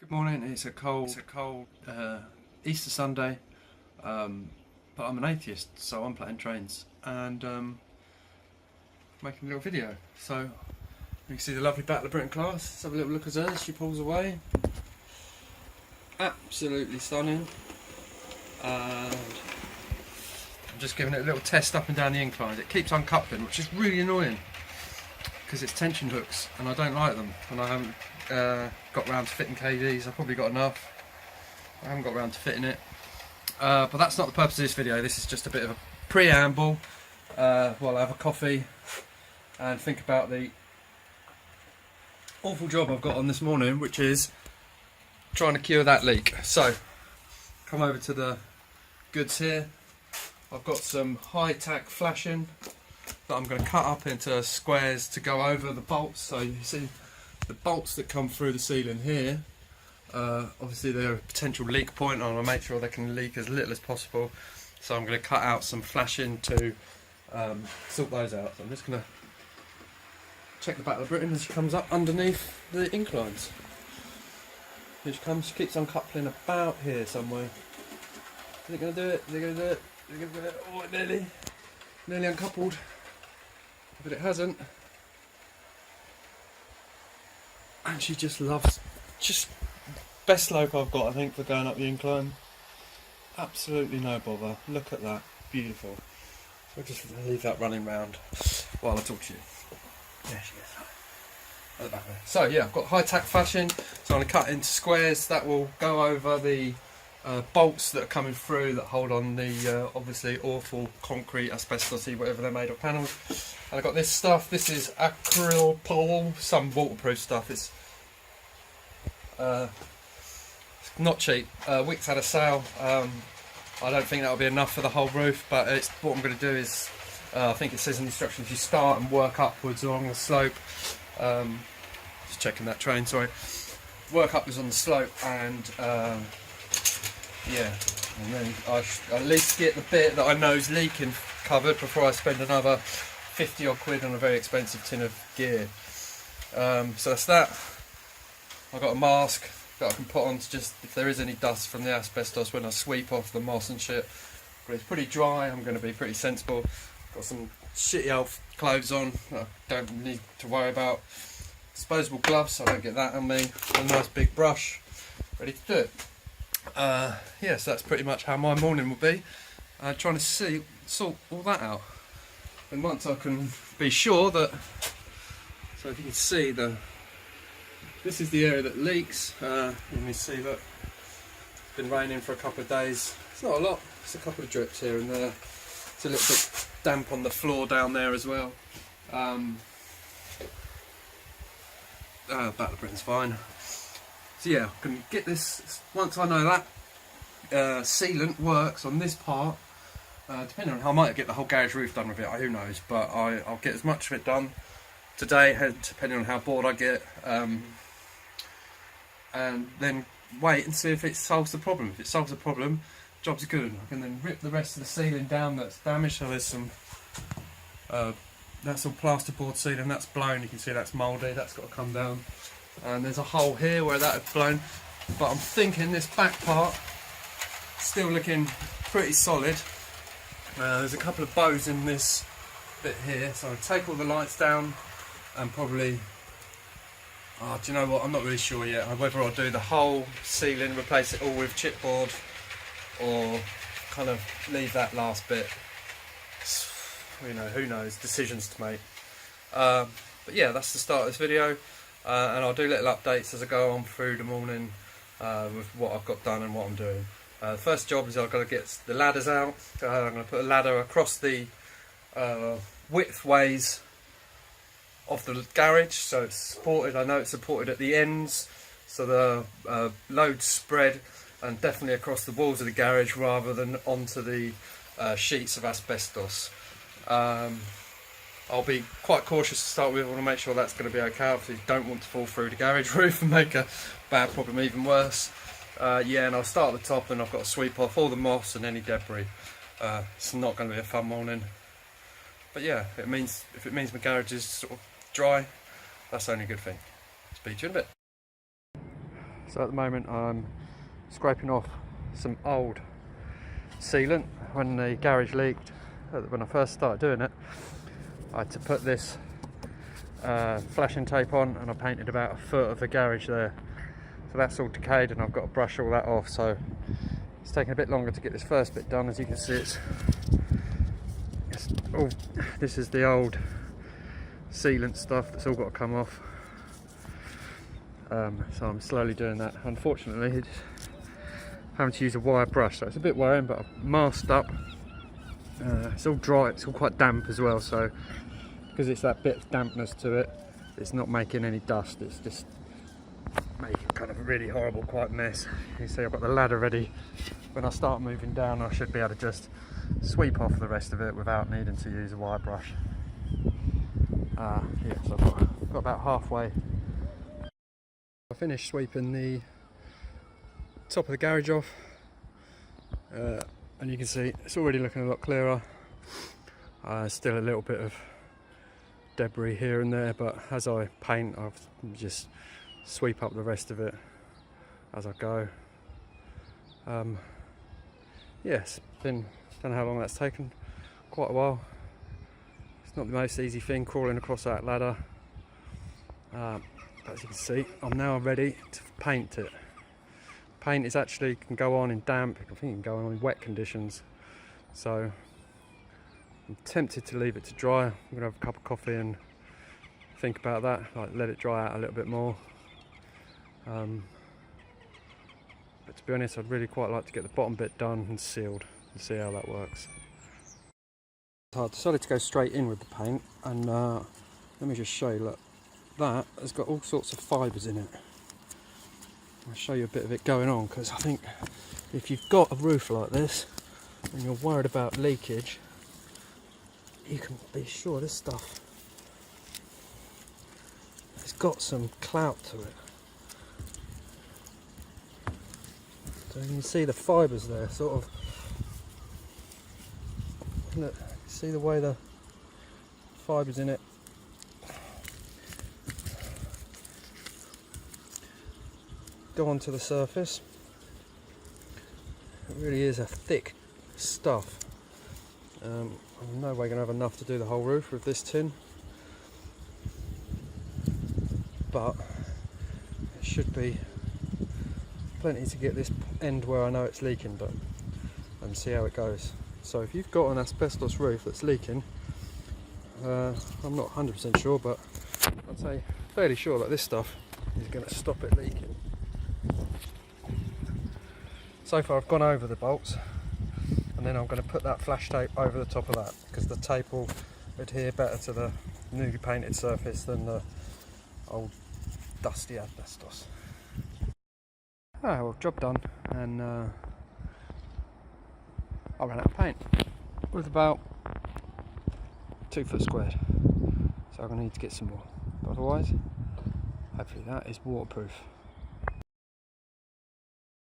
Good morning. It's a cold Easter Sunday, but I'm an atheist, so I'm playing trains and making a little video. So you can see the lovely Battle of Britain class. Let's have a little look at her as she pulls away. Absolutely stunning. And I'm just giving it a little test up and down the inclines. It keeps uncoupling, which is really annoying because it's tension hooks and I don't like them, and I haven't got round to fitting KDs. I've probably got enough. I haven't got round to fitting it, but that's not the purpose of this video. This is just a bit of a preamble while I have a coffee and think about the awful job I've got on this morning, which is trying to cure that leak. So come over to the goods here. I've got some high-tack flashing that I'm going to cut up into squares to go over the bolts. So you see the bolts that come through the ceiling here, obviously they're a potential leak point. I want to make sure they can leak as little as possible, so I'm going to cut out some flashing to sort those out. So I'm just going to check the Battle of Britain as she comes up underneath the inclines. Here she comes. She keeps uncoupling about here somewhere. Is it going to do it? Is it going to do it? Is it going to do it? Oh, it nearly uncoupled, but it hasn't. And she just loves, just best slope I've got, I think, for going up the incline. Absolutely no bother. Look at that, beautiful. So I'll just leave that running round while I talk to you. There she is. At the back there. So yeah, I've got high-tack flashing, so I'm going to cut into squares that will go over the bolts that are coming through that hold on the obviously awful concrete, asbestos-y, whatever they're made of panels. And I've got this stuff. This is Acrylpol, some waterproof stuff. It's not cheap. Wickes had a sale. I don't think that'll be enough for the whole roof, but what I'm going to do is, I think it says in the instructions, you start and work upwards along the slope. Just checking that train, sorry. Work upwards on the slope and yeah, and then I at least get the bit that I know is leaking covered before I spend another 50 odd quid on a very expensive tin of gear. So that's that. I've got a mask that I can put on to just, if there is any dust from the asbestos when I sweep off the moss and shit. But it's pretty dry. I'm going to be pretty sensible. Got some shitty old clothes on that I don't need to worry about. Disposable gloves, so I don't get that on me. A nice big brush, ready to do it. Yeah, so that's pretty much how my morning will be. Trying to sort all that out. And once I can be sure that, so if you can see this is the area that leaks. Let me see, look, it's been raining for a couple of days. It's not a lot, it's a couple of drips here and there. It's a little bit damp on the floor down there as well. Battle of Britain's fine. So yeah, I can get this, once I know that sealant works on this part, depending on how I might get the whole garage roof done with it, who knows, but I'll get as much of it done today, depending on how bored I get, and then wait and see if it solves the problem. If it solves the problem, job's good. I can then rip the rest of the ceiling down that's damaged. So there's some, that's all plasterboard ceiling, that's blown, you can see that's mouldy, that's got to come down. And there's a hole here where that had blown, but I'm thinking this back part still looking pretty solid. There's a couple of bows in this bit here, so I'll take all the lights down and probably, do you know what, I'm not really sure yet whether I'll do the whole ceiling, replace it all with chipboard, or kind of leave that last bit. You know, who knows, decisions to make. But yeah, that's the start of this video. And I'll do little updates as I go on through the morning with what I've got done and what I'm doing. The first job is I've got to get the ladders out. I'm going to put a ladder across the widthways of the garage, so it's supported. I know it's supported at the ends, so the load's spread, and definitely across the walls of the garage rather than onto the sheets of asbestos. I'll be quite cautious to start with. I want to make sure that's going to be okay. Obviously don't want to fall through the garage roof and make a bad problem even worse. Yeah, and I'll start at the top, and I've got to sweep off all the moss and any debris. It's not going to be a fun morning. But yeah, if it means my garage is sort of dry, that's only a good thing. Speak to you in a bit. So at the moment I'm scraping off some old sealant. When the garage leaked, when I first started doing it, I had to put this flashing tape on, and I painted about a foot of the garage there. So that's all decayed and I've got to brush all that off, so it's taking a bit longer to get this first bit done. As you can see, it's all, this is the old sealant stuff that's all got to come off. So I'm slowly doing that. Unfortunately, it's having to use a wire brush, so it's a bit worrying, but I've masked up. It's all dry, it's all quite damp as well, so because it's that bit of dampness to it, it's not making any dust, it's just making kind of a really horrible, quite mess. You see I've got the ladder ready. When I start moving down, I should be able to just sweep off the rest of it without needing to use a wire brush. Yeah, so I've got about halfway. I finished sweeping the top of the garage off, and you can see it's already looking a lot clearer. Still a little bit of debris here and there, but as I paint, I'll just sweep up the rest of it as I go. Yes, don't know how long that's taken, quite a while. It's not the most easy thing crawling across that ladder, but as you can see, I'm now ready to paint it. Paint is actually can go on in damp, I think it can go on in wet conditions, so I'm tempted to leave it to dry. I'm going to have a cup of coffee and think about that, like let it dry out a little bit more. But to be honest, I'd really quite like to get the bottom bit done and sealed and see how that works. So I decided to go straight in with the paint, and let me just show you, look, that has got all sorts of fibres in it. I'll show you a bit of it going on, because I think if you've got a roof like this and you're worried about leakage, you can be sure this stuff has got some clout to it. So you can see the fibres there, sort of. Look, see the way the fibres in it go onto the surface. It really is a thick stuff. I'm no way going to have enough to do the whole roof with this tin, but it should be plenty to get this end where I know it's leaking, but and see how it goes. So if you've got an asbestos roof that's leaking, I'm not 100% sure, but I'd say fairly sure that this stuff is going to stop it leaking. So far I've gone over the bolts, and then I'm going to put that flash tape over the top of that, because the tape will adhere better to the newly painted surface than the old dusty asbestos. Ah, well, job done, and I ran out of paint with about 2 foot squared, so I'm going to need to get some more, but otherwise hopefully that is waterproof.